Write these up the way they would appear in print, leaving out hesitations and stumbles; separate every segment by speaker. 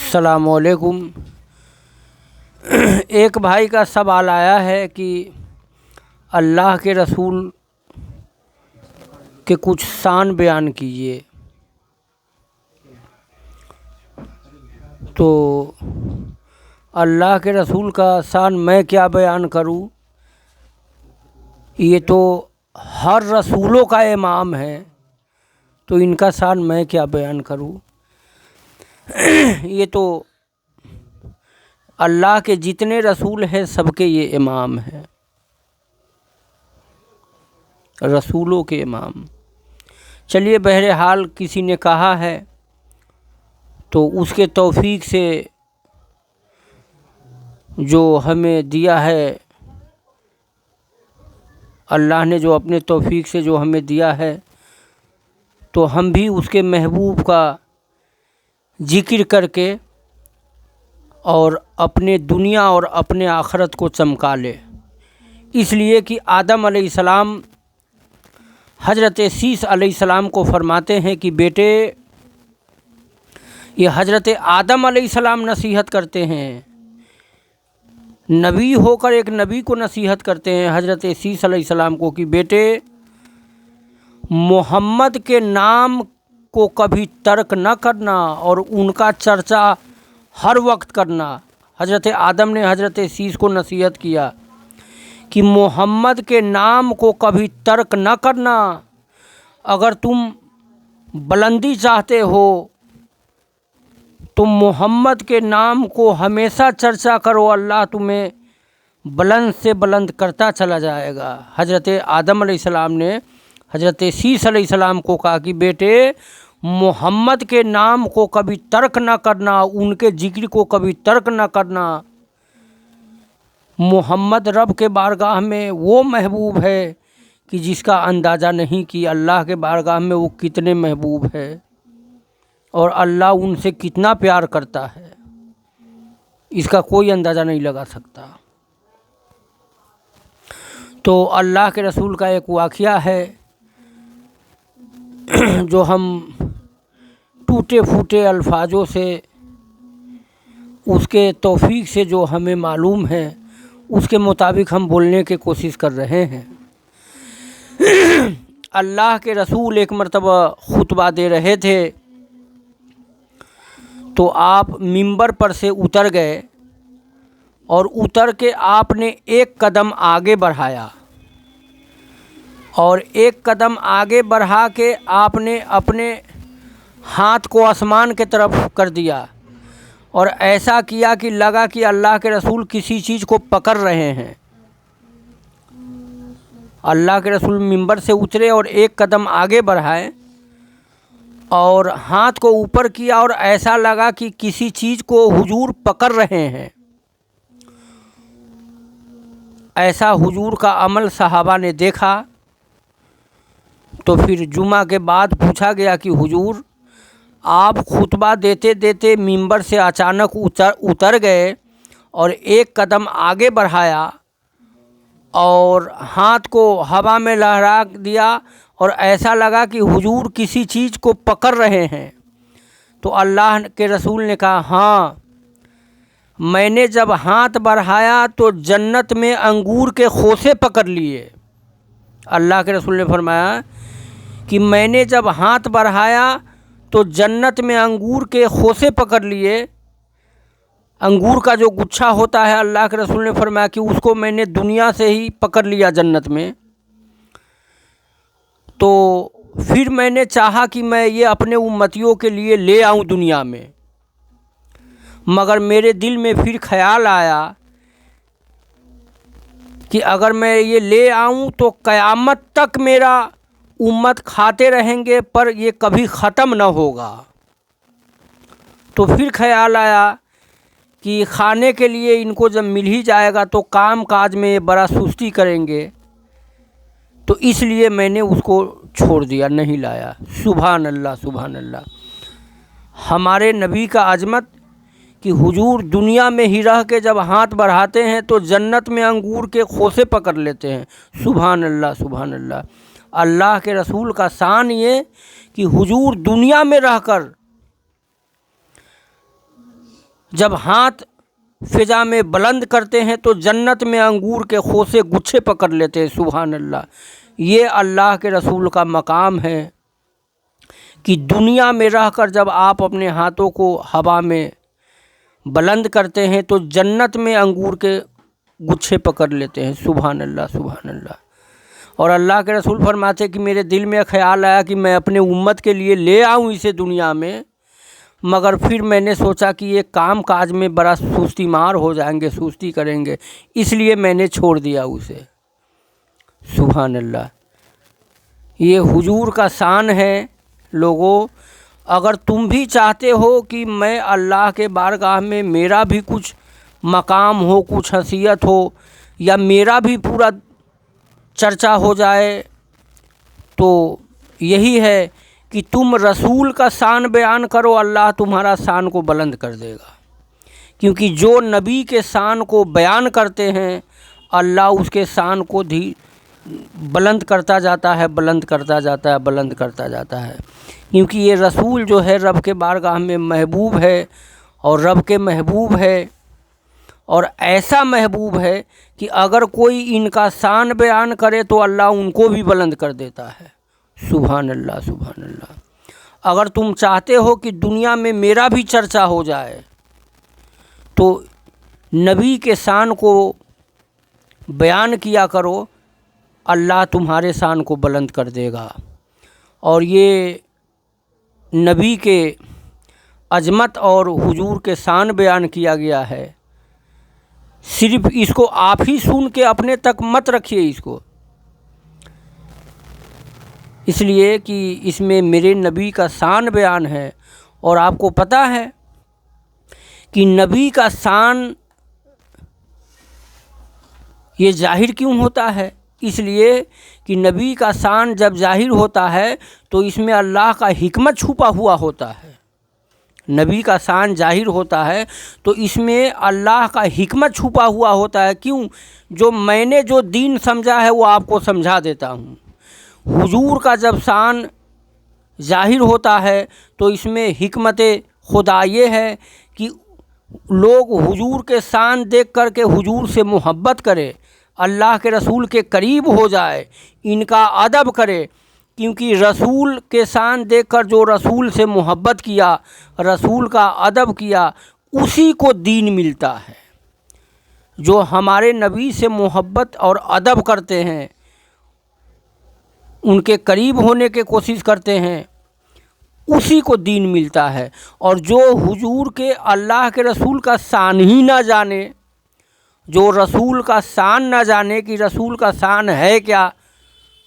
Speaker 1: السلام علیکم۔ ایک بھائی کا سوال آیا ہے کہ اللہ کے رسول کے کچھ شان بیان کیجیے۔ تو اللہ کے رسول کا شان میں کیا بیان کروں؟ یہ تو ہر رسولوں کا امام ہے، تو ان کا شان میں کیا بیان کروں؟ یہ تو اللہ کے جتنے رسول ہیں سب کے یہ امام ہیں، رسولوں کے امام۔ چلیے بہرحال کسی نے کہا ہے تو اس کے توفیق سے جو ہمیں دیا ہے، اللہ نے جو اپنے توفیق سے جو ہمیں دیا ہے، تو ہم بھی اس کے محبوب کا ذکر کر کے اور اپنے دنیا اور اپنے آخرت کو چمکا لے۔ اس لیے کہ آدم علیہ السلام حضرت سیس علیہ السلام کو فرماتے ہیں کہ بیٹے، یہ حضرت آدم علیہ السلام نصیحت کرتے ہیں، نبی ہو کر ایک نبی کو نصیحت کرتے ہیں حضرت سیس علیہ السلام کو کہ بیٹے، محمد کے نام کو کبھی ترک نہ کرنا اور ان کا چرچا ہر وقت کرنا۔ حضرت آدم نے حضرت سیس کو نصیحت کیا کہ محمد کے نام کو کبھی ترک نہ کرنا، اگر تم بلندی چاہتے ہو تو محمد کے نام کو ہمیشہ چرچا کرو، اللہ تمہیں بلند سے بلند کرتا چلا جائے گا۔ حضرت آدم علیہ السلام نے حضرت سیس علیہ السلام کو کہا کہ بیٹے، محمد کے نام کو کبھی ترک نہ کرنا، ان کے ذکر کو کبھی ترک نہ کرنا۔ محمد رب کے بارگاہ میں وہ محبوب ہے کہ جس کا اندازہ نہیں کہ اللہ کے بارگاہ میں وہ کتنے محبوب ہے اور اللہ ان سے کتنا پیار کرتا ہے، اس کا کوئی اندازہ نہیں لگا سکتا۔ تو اللہ کے رسول کا ایک واقعہ ہے جو ہم ٹوٹے پھوٹے الفاظوں سے، اس کے توفیق سے جو ہمیں معلوم ہے اس کے مطابق ہم بولنے کی کوشش کر رہے ہیں۔ اللہ کے رسول ایک مرتبہ خطبہ دے رہے تھے تو آپ ممبر پر سے اتر گئے اور اتر کے آپ نے ایک قدم آگے بڑھایا، اور ایک قدم آگے بڑھا کے آپ نے اپنے ہاتھ کو آسمان کی طرف کر دیا اور ایسا کیا کہ لگا کہ اللہ کے رسول کسی چیز کو پکڑ رہے ہیں۔ اللہ کے رسول ممبر سے اترے اور ایک قدم آگے بڑھائے اور ہاتھ کو اوپر کیا اور ایسا لگا کہ کسی چیز کو حضور پکڑ رہے ہیں۔ ایسا حضور کا عمل صحابہ نے دیکھا تو پھر جمعہ کے بعد پوچھا گیا کہ حضور، آپ خطبہ دیتے دیتے ممبر سے اچانک اتر گئے اور ایک قدم آگے بڑھایا اور ہاتھ کو ہوا میں لہرا دیا اور ایسا لگا کہ حضور کسی چیز کو پکڑ رہے ہیں۔ تو اللہ کے رسول نے کہا، ہاں، میں نے جب ہاتھ بڑھایا تو جنت میں انگور کے خوشے پکڑ لیے۔ اللہ کے رسول نے فرمایا کہ میں نے جب ہاتھ بڑھایا تو جنت میں انگور کے خوشے پکڑ لیے۔ انگور کا جو گچھا ہوتا ہے، اللہ کے رسول نے فرمایا کہ اس کو میں نے دنیا سے ہی پکڑ لیا جنت میں۔ تو پھر میں نے چاہا کہ میں یہ اپنے امتیوں کے لیے لے آؤں دنیا میں، مگر میرے دل میں پھر خیال آیا کہ اگر میں یہ لے آؤں تو قیامت تک میرا امت کھاتے رہیں گے، پر یہ کبھی ختم نہ ہوگا۔ تو پھر خیال آیا کہ کھانے کے لیے ان کو جب مل ہی جائے گا تو کام کاج میں یہ بڑا سستی کریں گے، تو اس لیے میں نے اس کو چھوڑ دیا، نہیں لایا۔ سبحان اللہ، سبحان اللہ۔ ہمارے نبی کا عظمت کہ حضور دنیا میں ہی رہ کے جب ہاتھ بڑھاتے ہیں تو جنت میں انگور کے خوشے پکڑ لیتے ہیں۔ سبحان اللہ، سبحان اللہ۔ اللہ کے رسول کا شان یہ کہ حضور دنیا میں رہ کر جب ہاتھ فضا میں بلند کرتے ہیں تو جنت میں انگور کے خوشے گچھے پکڑ لیتے ہیں۔ سبحان اللہ۔ یہ اللہ کے رسول کا مقام ہے کہ دنیا میں رہ کر جب آپ اپنے ہاتھوں کو ہوا میں بلند کرتے ہیں تو جنت میں انگور کے گچھے پکڑ لیتے ہیں۔ سبحان اللہ، سبحان اللہ۔ اور اللہ کے رسول فرماتے کہ میرے دل میں خیال آیا کہ میں اپنے امت کے لیے لے آؤں اسے دنیا میں، مگر پھر میں نے سوچا کہ یہ کام کاج میں بڑا سستی مار ہو جائیں گے، سستی کریں گے، اس لیے میں نے چھوڑ دیا اسے۔ سبحان اللہ۔ یہ حضور کا شان ہے۔ لوگوں، اگر تم بھی چاہتے ہو کہ میں اللہ کے بارگاہ میں میرا بھی کچھ مقام ہو، کچھ حیثیت ہو، یا میرا بھی پورا چرچا ہو جائے، تو یہی ہے کہ تم رسول کا شان بیان کرو، اللہ تمہارا شان کو بلند کر دے گا۔ کیونکہ جو نبی کے شان کو بیان کرتے ہیں اللہ اس کے شان کو بلند کرتا جاتا ہے، بلند کرتا جاتا ہے، بلند کرتا جاتا ہے۔ کیونکہ یہ رسول جو ہے رب کے بارگاہ میں محبوب ہے، اور رب کے محبوب ہے، اور ایسا محبوب ہے کہ اگر کوئی ان کا شان بیان کرے تو اللہ ان کو بھی بلند کر دیتا ہے۔ سبحان اللہ، سبحان اللہ۔ اگر تم چاہتے ہو کہ دنیا میں میرا بھی چرچا ہو جائے تو نبی کے شان کو بیان کیا کرو، اللہ تمہارے شان کو بلند کر دے گا۔ اور یہ نبی کے عظمت اور حضور کے شان بیان کیا گیا ہے، صرف اس کو آپ ہی سن کے اپنے تک مت رکھیے اس کو، اس لیے کہ اس میں میرے نبی کا شان بیان ہے۔ اور آپ کو پتہ ہے کہ نبی کا شان یہ ظاہر کیوں ہوتا ہے؟ اس لیے کہ نبی کا شان جب ظاہر ہوتا ہے تو اس میں اللہ کا حکمت چھپا ہوا ہوتا ہے۔ نبی کا شان ظاہر ہوتا ہے تو اس میں اللہ کا حکمت چھپا ہوا ہوتا ہے۔ کیوں؟ جو میں نے جو دین سمجھا ہے وہ آپ کو سمجھا دیتا ہوں۔ حضور کا جب شان ظاہر ہوتا ہے تو اس میں حکمت خدا یہ ہے کہ لوگ حضور کے شان دیکھ کر کے حضور سے محبت کرے، اللہ کے رسول کے قریب ہو جائے، ان کا ادب کرے۔ کیونکہ رسول کے شان دیکھ کر جو رسول سے محبت کیا، رسول کا ادب کیا، اسی کو دین ملتا ہے۔ جو ہمارے نبی سے محبت اور ادب کرتے ہیں، ان کے قریب ہونے کی کوشش کرتے ہیں، اسی کو دین ملتا ہے۔ اور جو حضور کے اللہ کے رسول کا شان ہی نہ جانے، جو رسول کا شان نہ جانے کہ رسول کا شان ہے کیا،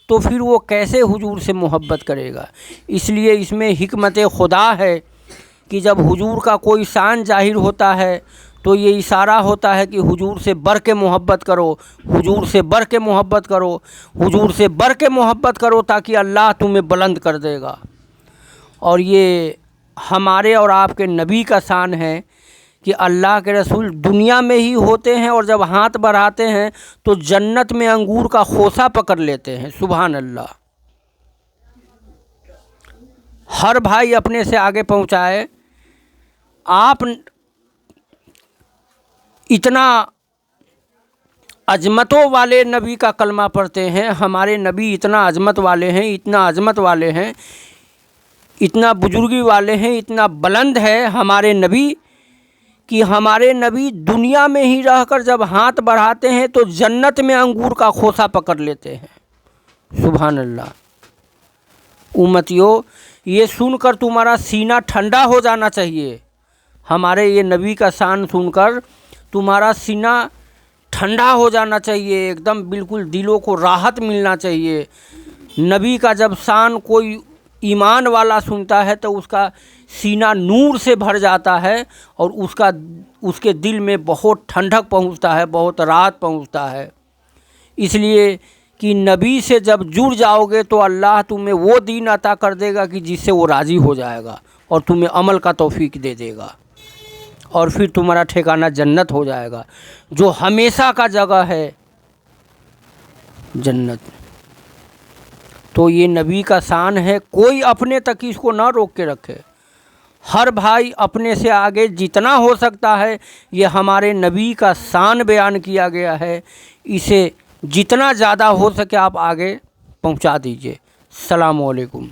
Speaker 1: تو پھر وہ کیسے حضور سے محبت کرے گا؟ اس لیے اس میں حکمت خدا ہے کہ جب حضور کا کوئی شان ظاہر ہوتا ہے تو یہ اشارہ ہوتا ہے کہ حضور سے بڑھ کے محبت کرو، حضور سے بڑھ کے محبت کرو، حضور سے بڑھ کے محبت کرو، تاکہ اللہ تمہیں بلند کر دے گا۔ اور یہ ہمارے اور آپ کے نبی کا شان ہے کہ اللہ کے رسول دنیا میں ہی ہوتے ہیں، اور جب ہاتھ بڑھاتے ہیں تو جنت میں انگور کا خوشہ پکڑ لیتے ہیں۔ سبحان اللہ۔ ہر بھائی اپنے سے آگے پہنچائے۔ آپ اتنا عظمتوں والے نبی کا کلمہ پڑھتے ہیں، ہمارے نبی اتنا عظمت والے ہیں، اتنا عظمت والے ہیں، اتنا بزرگی والے ہیں، اتنا بلند ہے ہمارے نبی کہ ہمارے نبی دنیا میں ہی رہ کر جب ہاتھ بڑھاتے ہیں تو جنت میں انگور کا خوشہ پکڑ لیتے ہیں۔ سبحان اللہ۔ امتیوں، یہ سن کر تمہارا سینہ ٹھنڈا ہو جانا چاہیے۔ ہمارے یہ نبی کا شان سن کر تمہارا سینہ ٹھنڈا ہو جانا چاہیے، ایک دم بالکل دلوں کو راحت ملنا چاہیے۔ نبی کا جب شان کوئی ایمان والا سنتا ہے تو اس کا سینہ نور سے بھر جاتا ہے، اور اس کے دل میں بہت ٹھنڈک پہنچتا ہے، بہت راحت پہنچتا ہے۔ اس لیے کہ نبی سے جب جڑ جاؤ گے تو اللہ تمہیں وہ دین عطا کر دے گا کہ جس سے وہ راضی ہو جائے گا، اور تمہیں عمل کا توفیق دے دے گا، اور پھر تمہارا ٹھکانہ جنت ہو جائے گا، جو ہمیشہ کا جگہ ہے جنت۔ تو یہ نبی کا شان ہے، کوئی اپنے تک اس کو نہ روک کے رکھے۔ ہر بھائی اپنے سے آگے جتنا ہو سکتا ہے، یہ ہمارے نبی کا شان بیان کیا گیا ہے، اسے جتنا زیادہ ہو سکے آپ آگے پہنچا دیجیے۔ السلام علیکم۔